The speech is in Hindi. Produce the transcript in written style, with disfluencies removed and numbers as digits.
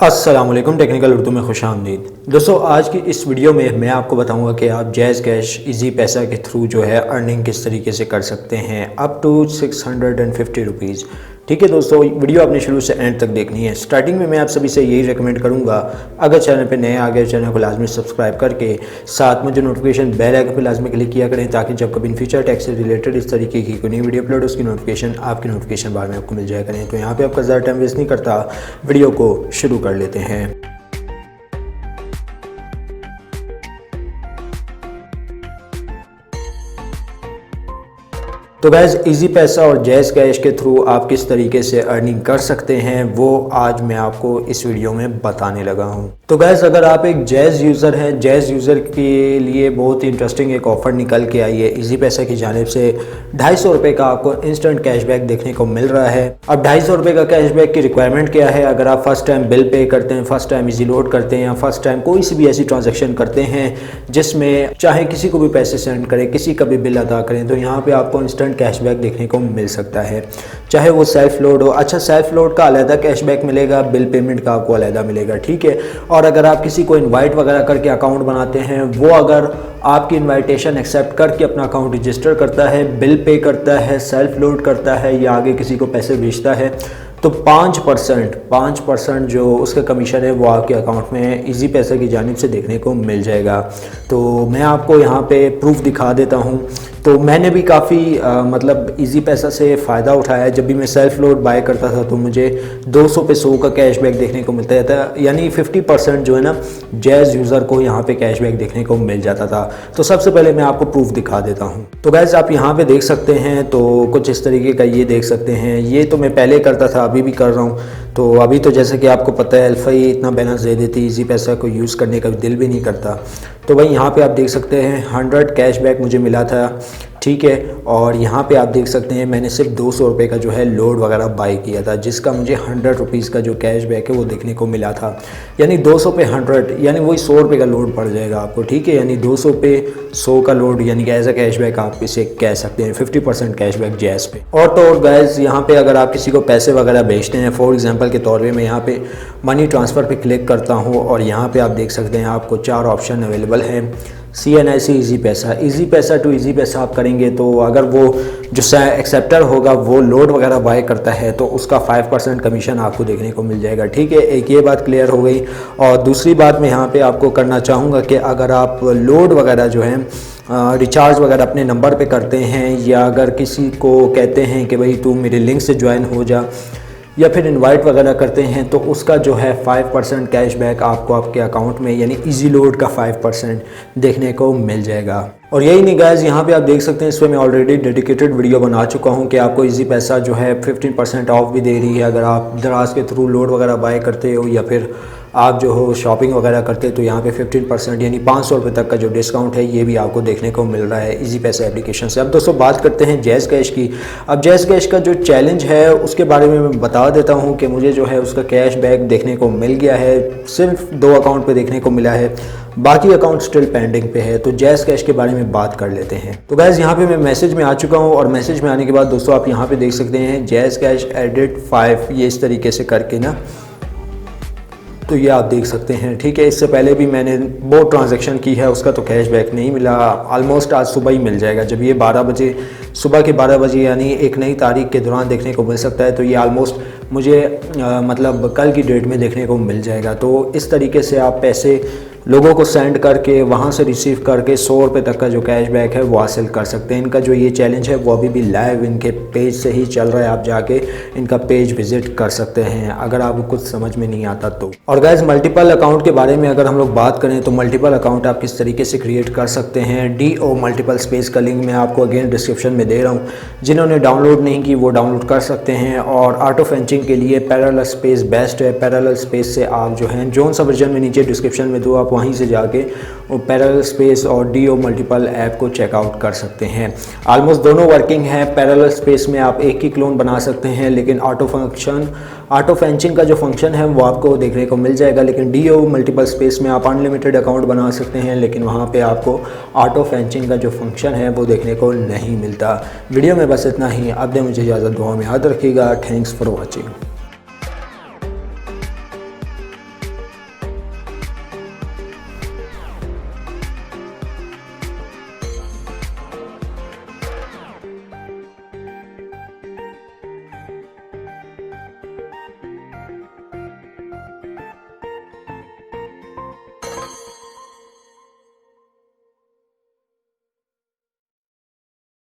अस्सलामुअलैकुम टेक्निकल उर्दू में खुशामदीद। दोस्तों, आज की इस वीडियो में मैं आपको बताऊंगा कि आप जैज़ कैश इजी पैसा के थ्रू जो है अर्निंग किस तरीके से कर सकते हैं अप टू 650 रुपीज़। ठीक है दोस्तों, वीडियो आपने शुरू से एंड तक देखनी है। स्टार्टिंग में मैं आप सभी से यही रेकमेंड करूंगा, अगर चैनल पे नए आ गए चैनल को लाजमी सब्सक्राइब करके साथ में जो नोटिफिकेशन बेल आइकन पे लाजमी क्लिक किया करें, ताकि जब कभी इन फ्यूचर टैक्स से रिलेटेड इस तरीके की कोई नई वीडियो अपलोड उसकी नोटिफिकेशन आपकी नोटिफिकेशन बार में आपको मिल जाया करें। तो यहाँ पर आपका ज़्यादा टाइम वेस्ट नहीं करता, वीडियो को शुरू कर लेते हैं। तो गैस, इजी पैसा और जैज़ कैश के थ्रू आप किस तरीके से अर्निंग कर सकते हैं वो आज मैं आपको इस वीडियो में बताने लगा हूं। तो गैस, अगर आप एक जैज़ यूज़र हैं, जैज़ यूज़र के लिए बहुत ही इंटरेस्टिंग एक ऑफ़र निकल के आई है इजी पैसा की जानिब से। 250 रुपये का आपको इंस्टेंट कैशबैक देखने को मिल रहा है। अब 250 रुपये का कैशबैक की रिक्वायरमेंट क्या है? अगर आप फर्स्ट टाइम बिल पे करते हैं, फर्स्ट टाइम इजी लोड करते हैं, या फर्स्ट टाइम कोई सी भी ऐसी ट्रांजेक्शन करते हैं जिसमें चाहे किसी को भी पैसे सेंड करें, किसी का भी बिल अदा करें, तो यहाँ पर आपको इंस्टेंट कैशबैक देखने को मिल सकता है। चाहे वो सेल्फ लोड हो, अच्छा सेल्फ लोड का अलहदा कैशबैक मिलेगा, बिल पेमेंट का आपको अलहदा मिलेगा। ठीक है। और अगर आप किसी को इनवाइट वगैरह करके अकाउंट बनाते हैं, वो अगर आपकी इनवाइटेशन एक्सेप्ट करके अपना अकाउंट रजिस्टर करता है, बिल पे करता है, सेल्फ लोड करता है या आगे किसी को पैसे भेजता है, तो 5% जो उसका कमीशन है वो आपके अकाउंट में इजी पैसा की जानिब से देखने को मिल जाएगा। तो मैं आपको यहाँ पे प्रूफ दिखा देता हूँ। तो मैंने भी काफ़ी मतलब इजी पैसा से फ़ायदा उठाया है। जब भी मैं सेल्फ लोड बाय करता था तो मुझे 200 पे 100 का कैशबैक देखने को मिलता था, यानी 50% जो है ना जैज़ यूज़र को यहाँ पे कैशबैक देखने को मिल जाता था। तो सबसे पहले मैं आपको प्रूफ दिखा देता हूँ। तो गैस, आप यहाँ पे देख सकते हैं, तो कुछ इस तरीके का ये देख सकते हैं। ये तो मैं पहले करता था, अभी भी कर रहा हूँ। तो अभी तो जैसे कि आपको पता है अल्फ़ा ही इतना बैलेंस दे देती, इजी पैसा को यूज़ करने का दिल भी नहीं करता। तो भाई यहाँ पे आप देख सकते हैं 100 कैशबैक मुझे मिला था। ठीक है। और यहाँ पे आप देख सकते हैं मैंने सिर्फ 200 रुपये का जो है लोड वगैरह बाई किया था, जिसका मुझे 100 रुपीज़ का जो कैशबैक है वो देखने को मिला था। यानी 200 पे 100, यानी वही 100 रुपये का लोड पड़ जाएगा आपको। ठीक है। यानी 200 पे 100 का लोड, यानी कि एज अ कैशबैक आप इसे कह सकते हैं। 50% कैशबैक जैज़ पे। और तो और गैस, यहाँ पे अगर आप किसी को पैसे वगैरह भेजते हैं, फॉर एग्जांपल के तौर पे मैं यहाँ पे मनी ट्रांसफ़र पे क्लिक करता हूँ और यहाँ पे आप देख सकते हैं आपको 4 ऑप्शन अवेलेबल हैं। CNIC इजी पैसा टू इजी पैसा आप करेंगे तो अगर वो जो एक्सेप्टर होगा वो लोड वगैरह बाय करता है तो उसका 5% कमीशन आपको देखने को मिल जाएगा। ठीक है। एक ये बात क्लियर हो गई। और दूसरी बात मैं यहाँ पे आपको करना चाहूँगा कि अगर आप लोड वगैरह जो है रिचार्ज वगैरह अपने नंबर पे करते हैं, या अगर किसी को कहते हैं कि भाई तू मेरे लिंक से ज्वाइन हो जा, या फिर इनवाइट वगैरह करते हैं, तो उसका जो है 5% कैशबैक आपको आपके अकाउंट में, यानी इजी लोड का 5% देखने को मिल जाएगा। और यही नहीं गाइस, यहाँ पे आप देख सकते हैं इस पर मैं ऑलरेडी डेडिकेटेड वीडियो बना चुका हूँ कि आपको इजी पैसा जो है 15% ऑफ भी दे रही है अगर आप दराज के थ्रू लोड वगैरह बाय करते हो, या फिर आप जो हो शॉपिंग वगैरह करते हैं, तो यहाँ पे 15% यानी 500 रुपये तक का जो डिस्काउंट है ये भी आपको देखने को मिल रहा है इजी पैसा एप्लीकेशन से। अब दोस्तों बात करते हैं जैज़ कैश की। अब जैज़ कैश का जो चैलेंज है उसके बारे में मैं बता देता हूँ कि मुझे जो है उसका कैशबैक देखने को मिल गया है। सिर्फ 2 अकाउंट पे देखने को मिला है, बाकी अकाउंट स्टिल पेंडिंग पे है। तो जैज़ कैश के बारे में बात कर लेते हैं। तो गैस, यहाँ पे मैं मैसेज में आ चुका हूँ और मैसेज में आने के बाद दोस्तों आप यहाँ पे देख सकते हैं जैज़ कैश एडिट 5, ये इस तरीके से करके ना, तो ये आप देख सकते हैं। ठीक है। इससे पहले भी मैंने बहुत ट्रांजैक्शन की है, उसका तो कैशबैक नहीं मिला। ऑलमोस्ट आज सुबह ही मिल जाएगा, जब ये 12 बजे, सुबह के 12 बजे यानी एक नई तारीख के दौरान देखने को मिल सकता है। तो ये ऑलमोस्ट मुझे मतलब कल की डेट में देखने को मिल जाएगा। तो इस तरीके से आप पैसे लोगों को सेंड करके वहाँ से रिसीव करके 100 रुपये तक का जो कैशबैक है वो हासिल कर सकते हैं। इनका जो ये चैलेंज है वो अभी भी लाइव इनके पेज से ही चल रहा है, आप जाके इनका पेज विजिट कर सकते हैं अगर आपको कुछ समझ में नहीं आता तो। और गाइस, मल्टीपल अकाउंट के बारे में अगर हम लोग बात करें तो मल्टीपल अकाउंट आप किस तरीके से क्रिएट कर सकते हैं। DO मल्टीपल स्पेस का लिंक मैं आपको अगेन डिस्क्रिप्शन में दे रहा हूँ, जिन्होंने डाउनलोड नहीं की वो डाउनलोड कर सकते हैं। और ऑटो फेंचिंग के लिए पैरेलल स्पेस बेस्ट है। पैरेलल स्पेस से आप जो है जोन सा वर्जन में नीचे डिस्क्रिप्शन में दो, आप वहीं से जाके वो पैरेलल स्पेस और DO मल्टीपल ऐप को चेकआउट कर सकते हैं। ऑलमोस्ट दोनों वर्किंग है। पैरेलल स्पेस में आप एक ही क्लोन बना सकते हैं, लेकिन ऑटो फेंचिंग का जो फंक्शन है वो आपको देखने को मिल जाएगा। लेकिन DO मल्टीपल स्पेस में आप अनलिमिटेड अकाउंट बना सकते हैं, लेकिन वहाँ पे आपको ऑटो फेंचिंग का जो फंक्शन है वो देखने को नहीं मिलता। वीडियो में बस इतना ही। अब दे मुझे इजाज़त, दुआ में याद रखिएगा। Thanks for watching.